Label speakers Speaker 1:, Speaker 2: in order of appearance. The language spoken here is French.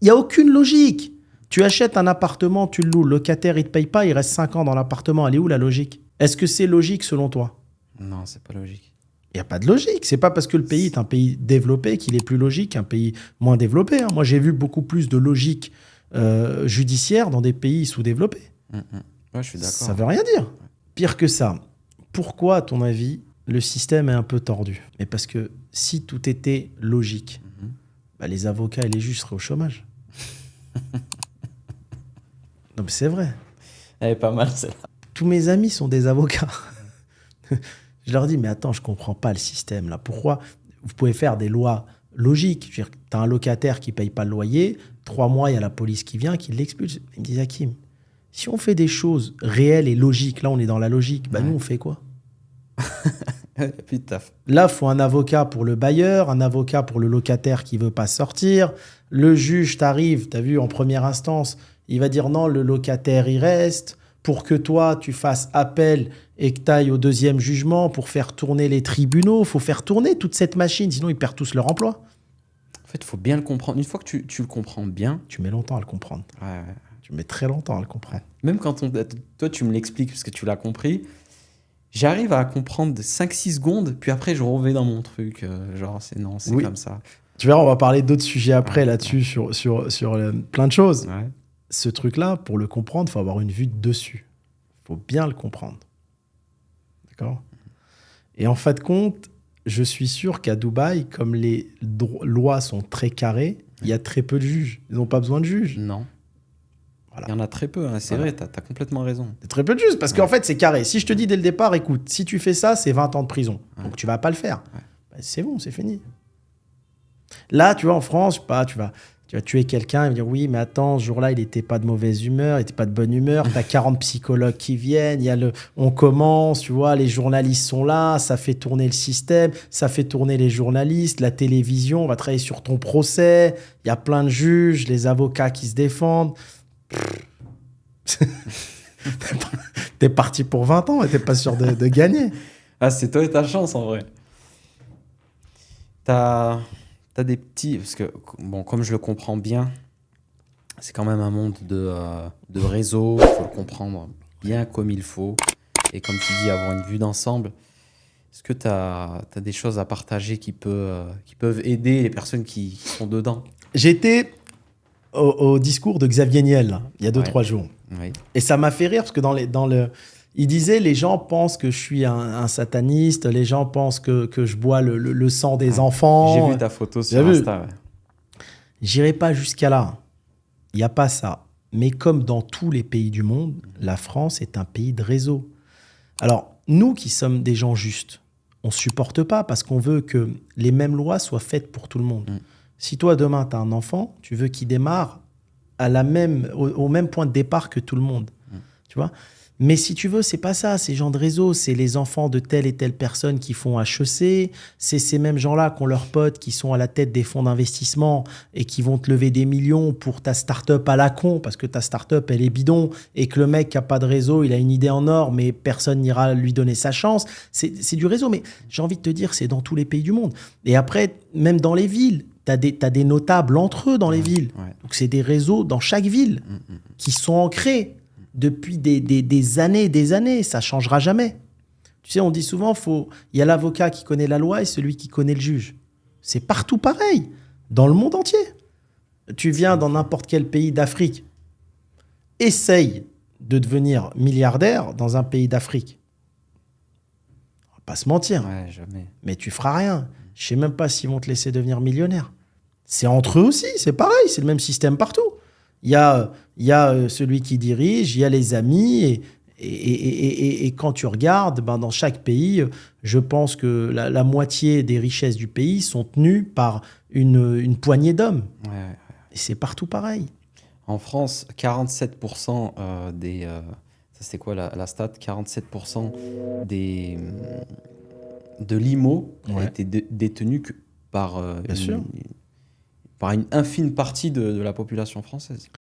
Speaker 1: Il n'y a aucune logique. Tu achètes un appartement, tu le loues, le locataire, il ne te paye pas, il reste 5 ans dans l'appartement. Elle est où la logique? Est-ce que c'est logique selon toi?
Speaker 2: Non, c'est pas logique.
Speaker 1: Il n'y a pas de logique. C'est pas parce que le pays est un pays développé qu'il est plus logique qu'un pays moins développé. Hein. Moi, j'ai vu beaucoup plus de logique judiciaire dans des pays sous-développés.
Speaker 2: Ouais, je suis d'accord.
Speaker 1: Ça veut rien dire. Pire que ça, pourquoi, à ton avis, le système est un peu tordu? Mais parce que si tout était logique, les avocats et les juges seraient au chômage. Non, mais c'est vrai.
Speaker 2: Elle est pas mal, celle-là.
Speaker 1: Tous mes amis sont des avocats. Je leur dis, mais attends, je comprends pas le système là. Pourquoi vous pouvez faire des lois logiques? Tu as un locataire qui paye pas le loyer, 3 mois, il y a la police qui vient, qui l'expulse. Ils me disent, Hakim, si on fait des choses réelles et logiques, là on est dans la logique, nous on fait quoi?
Speaker 2: Putain.
Speaker 1: Là, il faut un avocat pour le bailleur, un avocat pour le locataire qui veut pas sortir. Le juge t'arrive, tu as vu, en première instance, il va dire non, le locataire, il reste. Pour que toi, tu fasses appel et que tu ailles au deuxième jugement pour faire tourner les tribunaux. Il faut faire tourner toute cette machine, sinon ils perdent tous leur emploi.
Speaker 2: En fait, il faut bien le comprendre. Une fois que tu le comprends bien...
Speaker 1: Tu mets longtemps à le comprendre.
Speaker 2: Ouais.
Speaker 1: Tu mets très longtemps à le comprendre.
Speaker 2: Même quand toi, tu me l'expliques parce que tu l'as compris, j'arrive à comprendre 5-6 secondes, puis après, je reviens dans mon truc. Genre, c'est comme ça.
Speaker 1: Tu verras, on va parler d'autres sujets après là-dessus, sur plein de choses.
Speaker 2: Ouais.
Speaker 1: Ce truc-là, pour le comprendre, il faut avoir une vue de dessus. Il faut bien le comprendre. D'accord? Et en fin de compte, je suis sûr qu'à Dubaï, comme les lois sont très carrées, il y a très peu de juges. Ils n'ont pas besoin de juges.
Speaker 2: Non.
Speaker 1: Voilà.
Speaker 2: Il y en a très peu, hein. C'est vrai, tu as complètement raison.
Speaker 1: Il y a très peu de juges, parce qu'en fait, c'est carré. Si je te dis dès le départ, écoute, si tu fais ça, c'est 20 ans de prison. Donc, tu ne vas pas le faire. C'est bon, c'est fini. Là, tu vois, en France, je sais pas, tu vas tuer quelqu'un, il va dire oui, mais attends, ce jour-là, il n'était pas de mauvaise humeur, il n'était pas de bonne humeur, tu as 40 psychologues qui viennent, on commence, tu vois, les journalistes sont là, ça fait tourner le système, ça fait tourner les journalistes, la télévision, on va travailler sur ton procès, il y a plein de juges, les avocats qui se défendent. T'es parti pour 20 ans et t'es pas sûr de gagner.
Speaker 2: Ah, c'est toi et ta chance, en vrai. T'as des petits... Parce que, bon, comme je le comprends bien, c'est quand même un monde de réseau. Il faut le comprendre bien comme il faut. Et comme tu dis, avoir une vue d'ensemble. Est-ce que tu as des choses à partager qui peuvent aider les personnes qui sont dedans?
Speaker 1: J'étais au discours de Xavier Niel, là, il y a 2-3 jours.
Speaker 2: Oui.
Speaker 1: Et ça m'a fait rire parce que il disait, les gens pensent que je suis un sataniste, les gens pensent que je bois le sang des enfants.
Speaker 2: J'ai vu ta photo sur Insta. Ouais.
Speaker 1: J'irai pas jusqu'à là. Il n'y a pas ça. Mais comme dans tous les pays du monde, la France est un pays de réseau. Alors, nous qui sommes des gens justes, on ne supporte pas parce qu'on veut que les mêmes lois soient faites pour tout le monde. Si toi, demain, tu as un enfant, tu veux qu'il démarre au même point de départ que tout le monde. Tu vois ? Mais si tu veux, c'est pas ça. Ces gens de réseau, c'est les enfants de telle et telle personne qui font HEC. C'est ces mêmes gens-là qui ont leurs potes qui sont à la tête des fonds d'investissement et qui vont te lever des millions pour ta start-up à la con parce que ta start-up, elle est bidon et que le mec qui n'a pas de réseau, il a une idée en or, mais personne n'ira lui donner sa chance. C'est du réseau. Mais j'ai envie de te dire, c'est dans tous les pays du monde. Et après, même dans les villes, t'as des notables entre eux dans les villes.
Speaker 2: Ouais.
Speaker 1: Donc, c'est des réseaux dans chaque ville qui sont ancrés depuis des années et des années. Ça ne changera jamais. Tu sais, on dit souvent, il y a l'avocat qui connaît la loi et celui qui connaît le juge. C'est partout pareil, dans le monde entier. Tu viens dans n'importe quel pays d'Afrique, essaye de devenir milliardaire dans un pays d'Afrique. On va pas se mentir.
Speaker 2: Ouais, jamais.
Speaker 1: Mais tu feras rien. Je sais même pas s'ils vont te laisser devenir millionnaire. C'est entre eux aussi, c'est pareil, c'est le même système partout. Il y a celui qui dirige, il y a les amis, et quand tu regardes, dans chaque pays, je pense que la moitié des richesses du pays sont tenues par une poignée d'hommes.
Speaker 2: Ouais.
Speaker 1: Et c'est partout pareil.
Speaker 2: En France, 47% des... ça, c'est quoi la stat? 47% de l'IMO a été détenu par une infime partie de la population française.